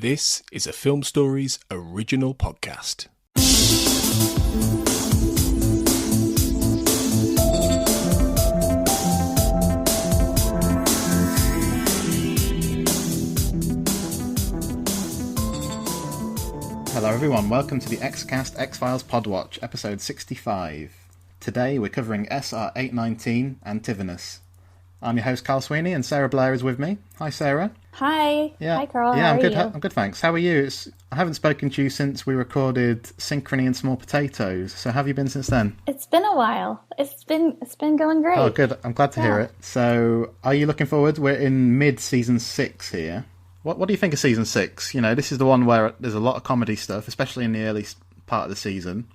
This is a Film Stories original podcast. Hello everyone, welcome to the Xcast X-Files Podwatch, episode 65. Today we're covering SR-819 and Tithonus. I'm your host Carl Sweeney and Sarah Blair is with me. Hi Sarah. Hi. Yeah. Hi Carl, yeah, how I'm are good. you? I'm good, thanks. How are you? I haven't spoken to you since we recorded Synchrony and Small Potatoes, so how have you been since then? It's been a while. It's been going great. Oh good, I'm glad to hear it. So, are you looking forward? We're in mid-season 6 here. What do you think of season 6? You know, this is the one where there's a lot of comedy stuff, especially in the early part of the season.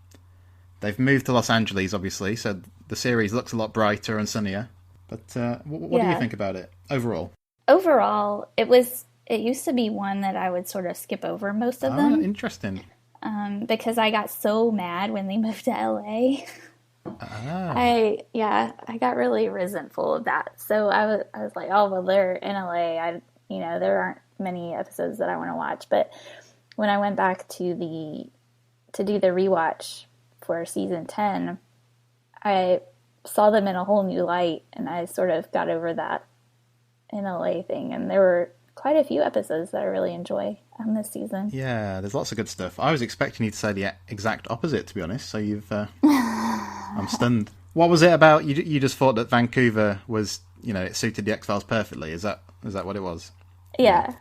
They've moved to Los Angeles, obviously, so the series looks a lot brighter and sunnier. But what do you think about it overall? Overall, it used to be one that I would sort of skip over most of them. Interesting. Because I got so mad when they moved to LA. I got really resentful of that. So I was like, oh well, they're in LA. There aren't many episodes that I want to watch. But when I went back to do the rewatch for season 10, I saw them in a whole new light, and I sort of got over that in LA thing. And there were quite a few episodes that I really enjoy on this season. Yeah, there's lots of good stuff. I was expecting you to say the exact opposite, to be honest. So you've, I'm stunned. What was it about? You just thought that Vancouver was, it suited the X-Files perfectly. Is that what it was? Yeah.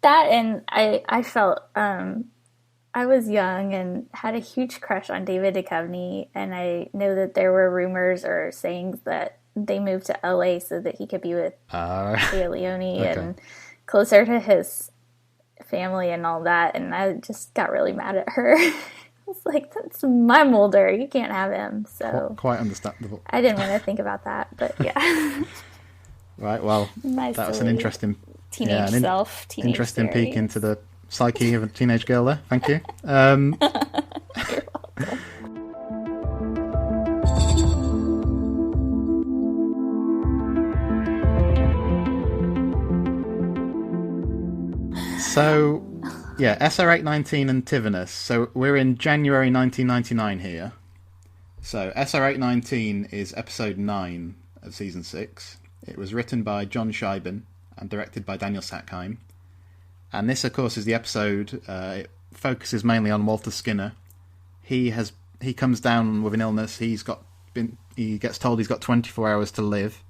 That, and I felt, I was young and had a huge crush on David Duchovny, and I know that there were rumors or sayings that they moved to LA so that he could be with Leah Leone and closer to his family and all that, and I just got really mad at her. I was like, that's my Mulder, you can't have him. So quite understandable. I didn't want to think about that, but yeah. Right, well, that's an interesting teenage interesting theory. peek into the psyche of a teenage girl there. Thank you. You're welcome. So, yeah, SR-819 and Tithonus. So we're in January 1999 here. So SR-819 is episode 9 of season 6. It was written by John Scheiben and directed by Daniel Sackheim. And this, of course, is the episode. It focuses mainly on Walter Skinner. He comes down with an illness. He gets told he's got 24 hours to live,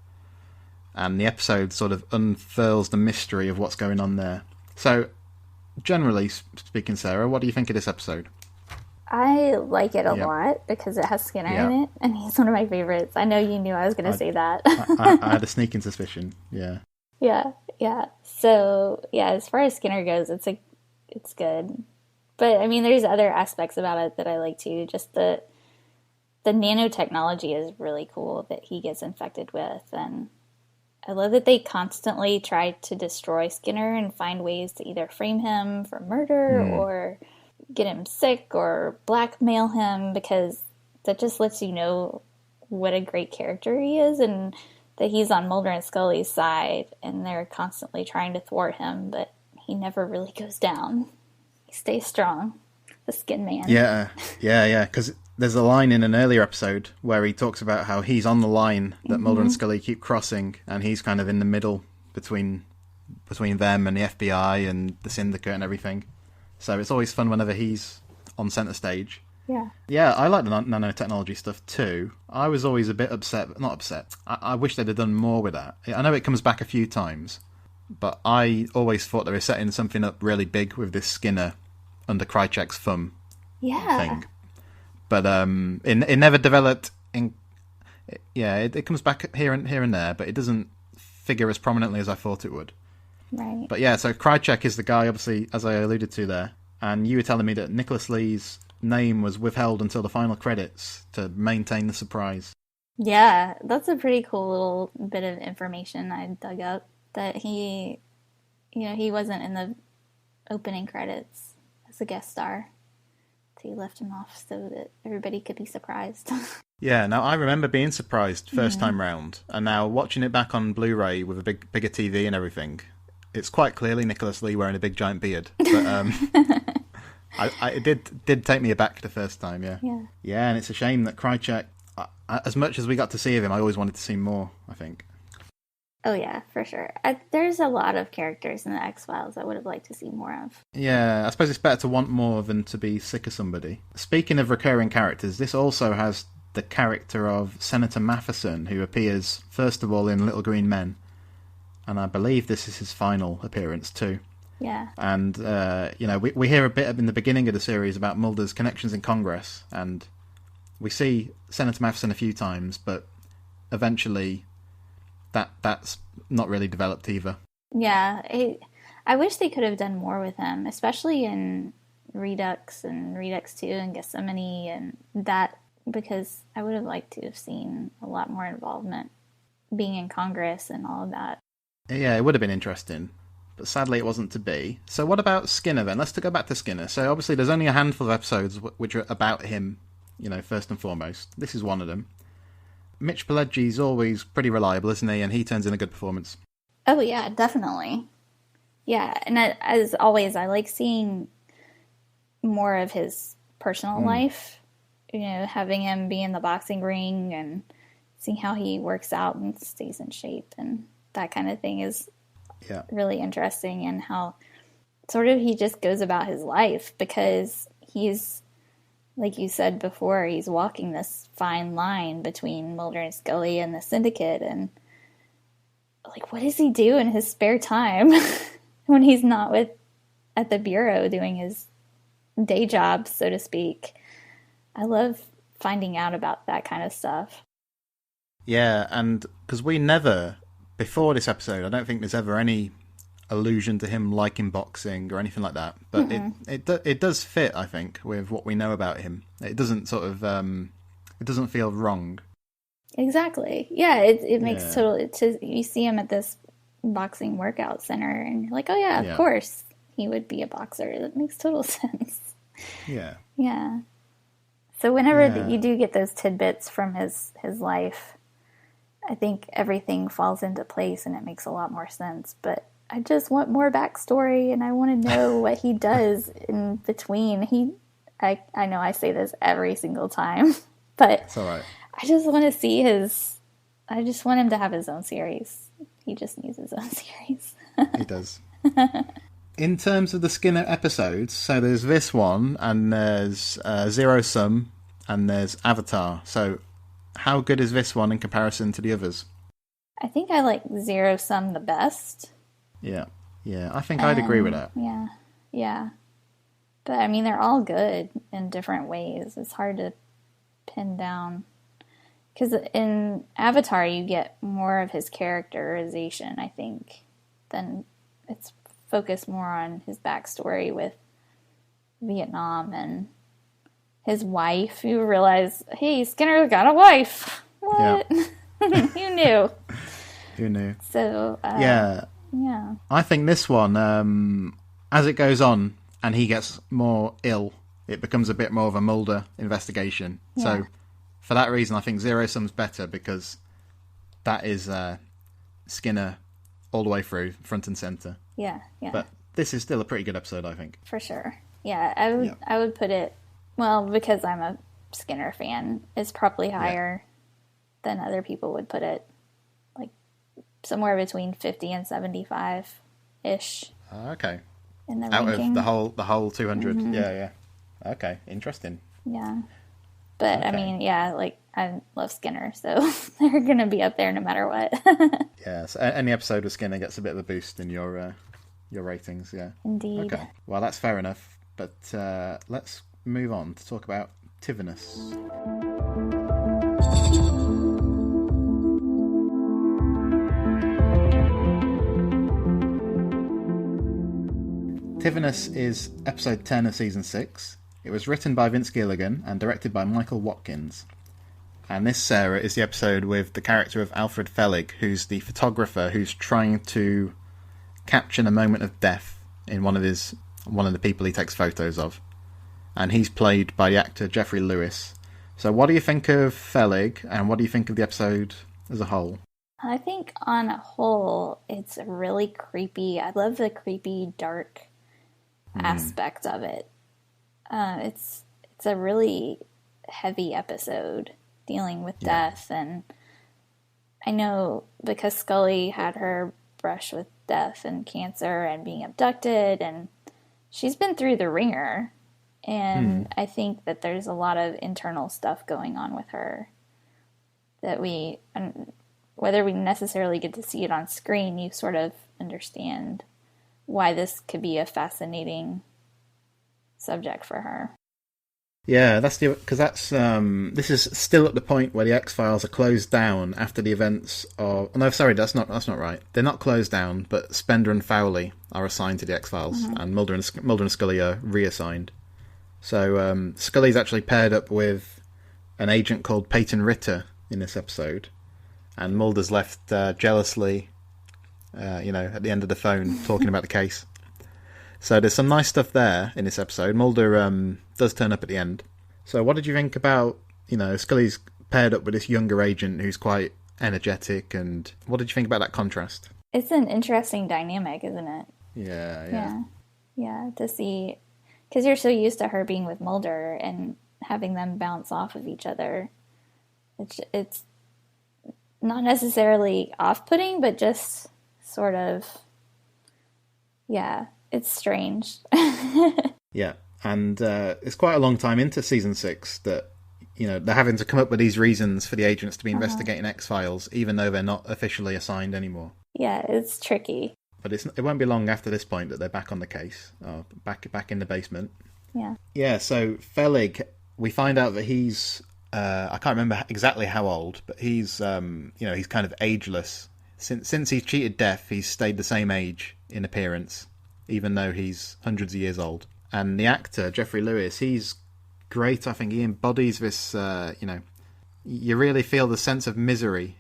and the episode sort of unfurls the mystery of what's going on there. So, generally speaking, Sarah, what do you think of this episode? I like it a lot because it has Skinner in it, and he's one of my favorites. I know you knew I was going to say that. I had a sneaking suspicion. Yeah. Yeah. So, as far as Skinner goes, it's good. But, I mean, there's other aspects about it that I like, too. Just the nanotechnology is really cool that he gets infected with. And I love that they constantly try to destroy Skinner and find ways to either frame him for murder or get him sick or blackmail him, because that just lets you know what a great character he is and that he's on Mulder and Scully's side, and they're constantly trying to thwart him, but he never really goes down. He stays strong. The Skin Man. Yeah, because there's a line in an earlier episode where he talks about how he's on the line that Mulder and Scully keep crossing, and he's kind of in the middle between them and the FBI and the Syndicate and everything. So it's always fun whenever he's on centre stage. Yeah, I like the nanotechnology stuff too. I was always a bit not upset. I wish they'd have done more with that. I know it comes back a few times, but I always thought they were setting something up really big with this Skinner under Krychek's thumb thing. But it never developed. It comes back here and there, but it doesn't figure as prominently as I thought it would. Right. But yeah, so Krychek is the guy, obviously, as I alluded to there. And you were telling me that Nicholas Lee's name was withheld until the final credits to maintain the surprise. Yeah, that's a pretty cool little bit of information I dug up, that he wasn't in the opening credits as a guest star. He left him off so that everybody could be surprised. Yeah, now I remember being surprised first time round, and now watching it back on Blu-ray with a bigger TV and everything, it's quite clearly Nicholas Lee wearing a big giant beard. But it did take me aback the first time, yeah. Yeah, and it's a shame that Krychek, as much as we got to see of him, I always wanted to see more, I think. Oh, yeah, for sure. There's a lot of characters in the X-Files I would have liked to see more of. Yeah, I suppose it's better to want more than to be sick of somebody. Speaking of recurring characters, this also has the character of Senator Matheson, who appears, first of all, in Little Green Men. And I believe this is his final appearance, too. Yeah. And, we hear a bit in the beginning of the series about Mulder's connections in Congress, and we see Senator Matheson a few times, but eventually that's not really developed either. Yeah, I wish they could have done more with him, especially in Redux and Redux 2 and Gethsemane and that, because I would have liked to have seen a lot more involvement being in Congress and all of that. Yeah, it would have been interesting, but sadly it wasn't to be. So what about Skinner then? Let's go back to Skinner. So obviously there's only a handful of episodes which are about him, first and foremost. This is one of them. Mitch Pileggi's always pretty reliable, isn't he? And he turns in a good performance. Oh, yeah, definitely. Yeah, and as always, I like seeing more of his personal life. Having him be in the boxing ring and seeing how he works out and stays in shape and that kind of thing is really interesting. And how sort of he just goes about his life because he's, like you said before, he's walking this fine line between Mulder and Scully and the Syndicate. And, like, what does he do in his spare time when he's not at the Bureau doing his day job, so to speak? I love finding out about that kind of stuff. Yeah, and because we never, before this episode, I don't think there's ever any allusion to him liking boxing or anything like that, but it does fit, I think, with what we know about him. It doesn't sort of it doesn't feel wrong. Exactly. Yeah, it makes total. You see him at this boxing workout center, and you're like, oh yeah, of course he would be a boxer. That makes total sense. Yeah. So whenever you do get those tidbits from his life, I think everything falls into place and it makes a lot more sense. But I just want more backstory, and I want to know what he does in between. I know I say this every single time, but it's all right. I just want to see I just want him to have his own series. He just needs his own series. He does. In terms of the Skinner episodes, so there's this one, and there's Zero Sum, and there's Avatar. So how good is this one in comparison to the others? I think I like Zero Sum the best. Yeah, I think I'd agree with that. Yeah. But, I mean, they're all good in different ways. It's hard to pin down. Because in Avatar, you get more of his characterization, I think, than it's focused more on his backstory with Vietnam and his wife. You realize, hey, Skinner got a wife. What? Yeah. You knew. Who knew? So, yeah. I think this one, as it goes on and he gets more ill, it becomes a bit more of a Mulder investigation. Yeah. So, for that reason, I think Zero Sum's better because that is Skinner all the way through, front and centre. Yeah. But this is still a pretty good episode, I think. For sure. Yeah, I would put it, well, because I'm a Skinner fan, it's probably higher than other people would put it. Like, somewhere between 50 and 75-ish. Okay. In the Out ranking. Of the whole 200. Mm-hmm. Yeah. Okay, interesting. Yeah. But, okay. I mean, I love Skinner, so they're going to be up there no matter what. Yeah, so any episode with Skinner gets a bit of a boost in your ratings, yeah. Indeed. Okay, well, that's fair enough. But let's move on to talk about Tithonus. Tithonus is episode 10 of season 6. It was written by Vince Gilligan and directed by Michael Watkins. And this, Sarah, is the episode with the character of Alfred Fellig, who's the photographer who's trying to capture a moment of death in one of the people he takes photos of. And he's played by the actor Jeffrey Lewis. So what do you think of Fellig, and what do you think of the episode as a whole? I think on a whole, it's really creepy. I love the creepy, dark aspect of it. It's a really heavy episode dealing with death, and I know because Scully had her brush with death and cancer and being abducted, and she's been through the ringer, and I think that there's a lot of internal stuff going on with her that whether we necessarily get to see it on screen, you sort of understand why this could be a fascinating subject for her. Yeah, this is still at the point where the X-Files are closed down after the events of... No, sorry, that's not right. They're not closed down, but Spender and Fowley are assigned to the X-Files, and Mulder and Scully are reassigned. So Scully's actually paired up with an agent called Peyton Ritter in this episode, and Mulder's left jealously, at the end of the phone talking about the case. So there's some nice stuff there in this episode. Mulder does turn up at the end. So what did you think about, Scully's paired up with this younger agent who's quite energetic, and what did you think about that contrast? It's an interesting dynamic, isn't it? Yeah, to see, because you're so used to her being with Mulder and having them bounce off of each other. It's not necessarily off-putting, but just sort of, it's strange. Yeah, and it's quite a long time into season 6 that, they're having to come up with these reasons for the agents to be investigating X-Files, even though they're not officially assigned anymore. Yeah, it's tricky. But it won't be long after this point that they're back on the case, back in the basement. Yeah. Yeah, so Felig, we find out that he's, I can't remember exactly how old, but he's, he's kind of ageless. Since he's cheated death, he's stayed the same age in appearance, even though he's hundreds of years old. And the actor, Jeffrey Lewis, he's great. I think he embodies this, you really feel the sense of misery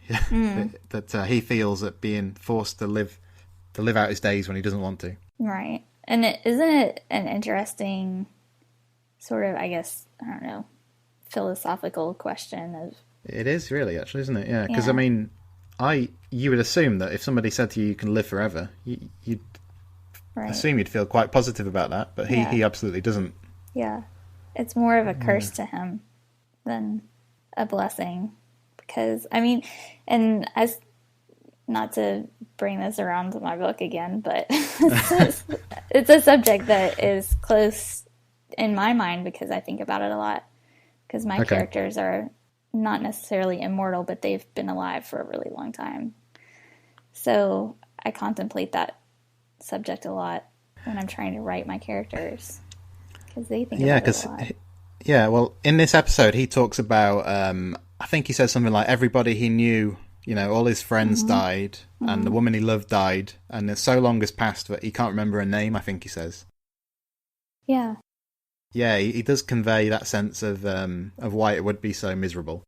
that he feels at being forced to live out his days when he doesn't want to. Right. And isn't it an interesting sort of, I guess, I don't know, philosophical question of... It is really, actually, isn't it? Yeah, because, I mean, you would assume that if somebody said to you can live forever, you'd assume you'd feel quite positive about that, but he absolutely doesn't. Yeah. It's more of a curse to him than a blessing. Because, I mean, and as... Not to bring this around to my book again, but it's a subject that is close in my mind because I think about it a lot. Because my characters are not necessarily immortal, but they've been alive for a really long time. So I contemplate that subject a lot when I'm trying to write my characters. Because they think about it a lot. Yeah, well, in this episode, he talks about, I think he says something like, everybody he knew... all his friends died, and the woman he loved died, and so long has passed that he can't remember her name, I think he says. Yeah. Yeah, he does convey that sense of why it would be so miserable.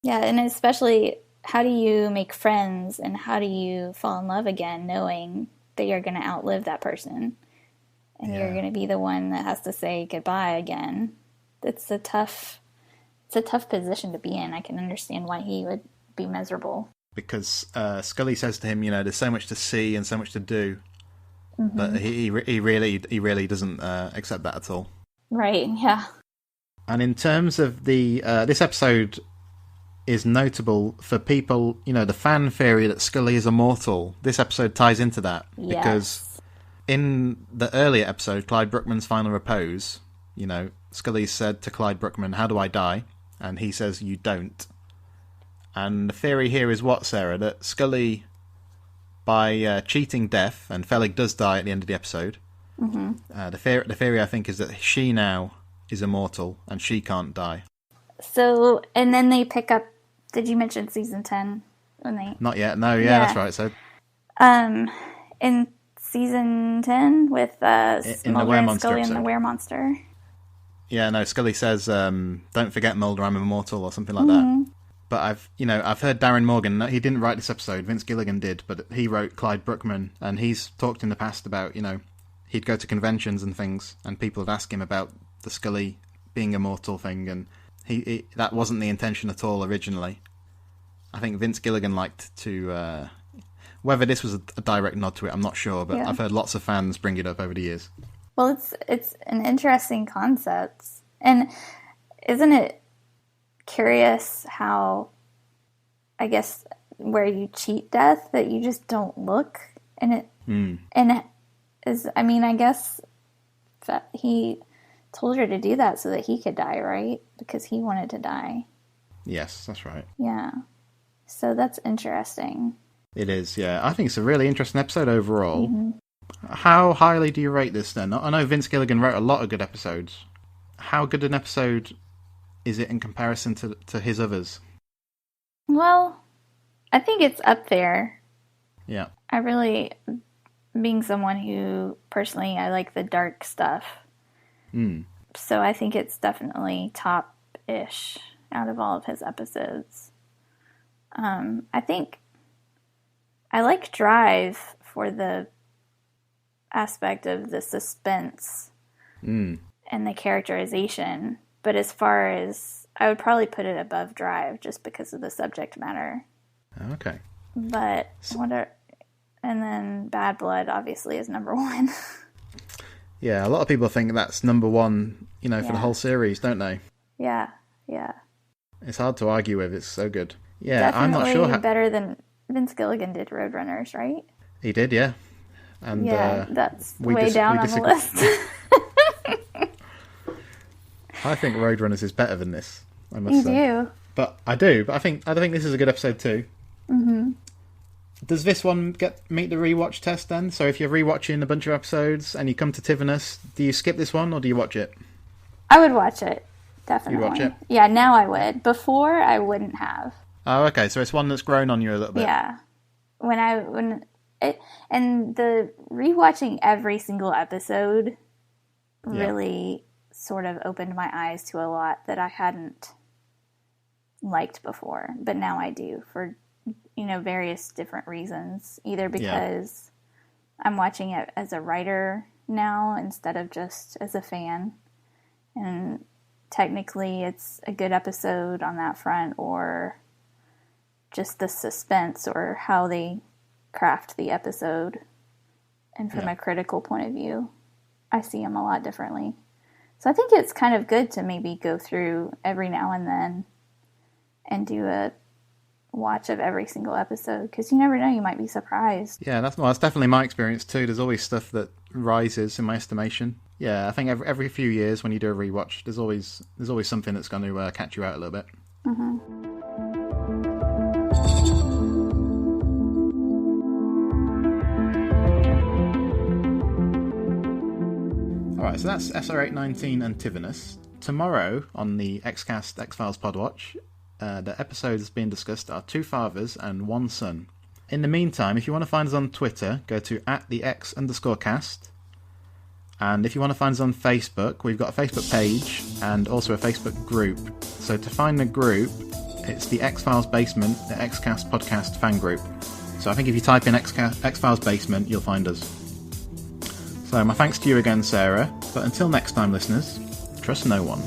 Yeah, and especially, how do you make friends, and how do you fall in love again, knowing that you're going to outlive that person, and you're going to be the one that has to say goodbye again? It's a tough position to be in. I can understand why he would be miserable. Because Scully says to him, there's so much to see and so much to do, but he really doesn't accept that at all. Right. Yeah. And in terms of the this episode is notable for people, the fan theory that Scully is immortal. This episode ties into that because in the earlier episode, Clyde Bruckman's Final Repose, Scully said to Clyde Bruckman, "How do I die?" And he says, "You don't." And the theory here is what, Sarah? That Scully, by cheating death, and Felig does die at the end of the episode, the theory, I think, is that she now is immortal, and she can't die. So, and then they pick up... Did you mention season 10? Not yet, no, that's right. So, in season 10, with Mulder and Scully and the Weremonster. Yeah, no, Scully says, "Don't forget, Mulder, I'm immortal," or something like that. But I've heard Darren Morgan. He didn't write this episode. Vince Gilligan did, but he wrote Clyde Bruckman, and he's talked in the past about he'd go to conventions and things, and people would ask him about the Scully being immortal thing, and he that wasn't the intention at all originally. I think Vince Gilligan liked to... whether this was a direct nod to it, I'm not sure, but I've heard lots of fans bring it up over the years. Well, it's an interesting concept. And isn't it curious how, I guess, where you cheat death, that you just don't look? And it is, I mean, I guess that he told her to do that so that he could die, right? Because he wanted to die. Yes, that's right. Yeah. So that's interesting. It is, yeah. I think it's a really interesting episode overall. Mm-hmm. How highly do you rate this then? I know Vince Gilligan wrote a lot of good episodes. How good an episode is it in comparison to his others? Well, I think it's up there. Yeah. I really, being someone who, personally, I like the dark stuff. So I think it's definitely top-ish out of all of his episodes. I think I like Drive for the aspect of the suspense and the characterization, but as far as, I would probably put it above Drive just because of the subject matter. Okay. But and then Bad Blood obviously is number one. Yeah, a lot of people think that's number one, for the whole series, don't they? Yeah. It's hard to argue with. It's so good. Yeah, definitely I'm not sure. Better than Vince Gilligan did Roadrunners, right? He did, yeah. And that's way down on the list. I think Roadrunners is better than this. I must say. You do, but I do. But I think this is a good episode too. Mm-hmm. Does this one meet the rewatch test then? So if you're rewatching a bunch of episodes and you come to Tithonus, do you skip this one or do you watch it? I would watch it, definitely. You'd watch it? Yeah, now I would. Before, I wouldn't have. Oh, okay. So it's one that's grown on you a little bit. Yeah. And the rewatching every single episode really sort of opened my eyes to a lot that I hadn't liked before, but now I do for various different reasons. Either because I'm watching it as a writer now instead of just as a fan, and technically it's a good episode on that front, or just the suspense or how they craft the episode. And from a critical point of view, I see them a lot differently. So I think it's kind of good to maybe go through every now and then and do a watch of every single episode, because you never know, you might be surprised. Yeah, that's definitely my experience too. There's always stuff that rises in my estimation. Yeah, I think every few years when you do a rewatch, there's always something that's going to catch you out a little bit. Mm-hmm. Alright, so that's SR-819 and Tithonus. Tomorrow on the Xcast X-Files Podwatch, the episodes being discussed are Two Fathers and One Son. In the meantime, if you want to find us on Twitter, go to @the_X_cast. And if you want to find us on Facebook, we've got a Facebook page and also a Facebook group. So to find the group, it's the X-Files Basement, the Xcast Podcast fan group. So I think if you type in X-Files Basement, you'll find us. So my thanks to you again, Sarah. But until next time, listeners, trust no one.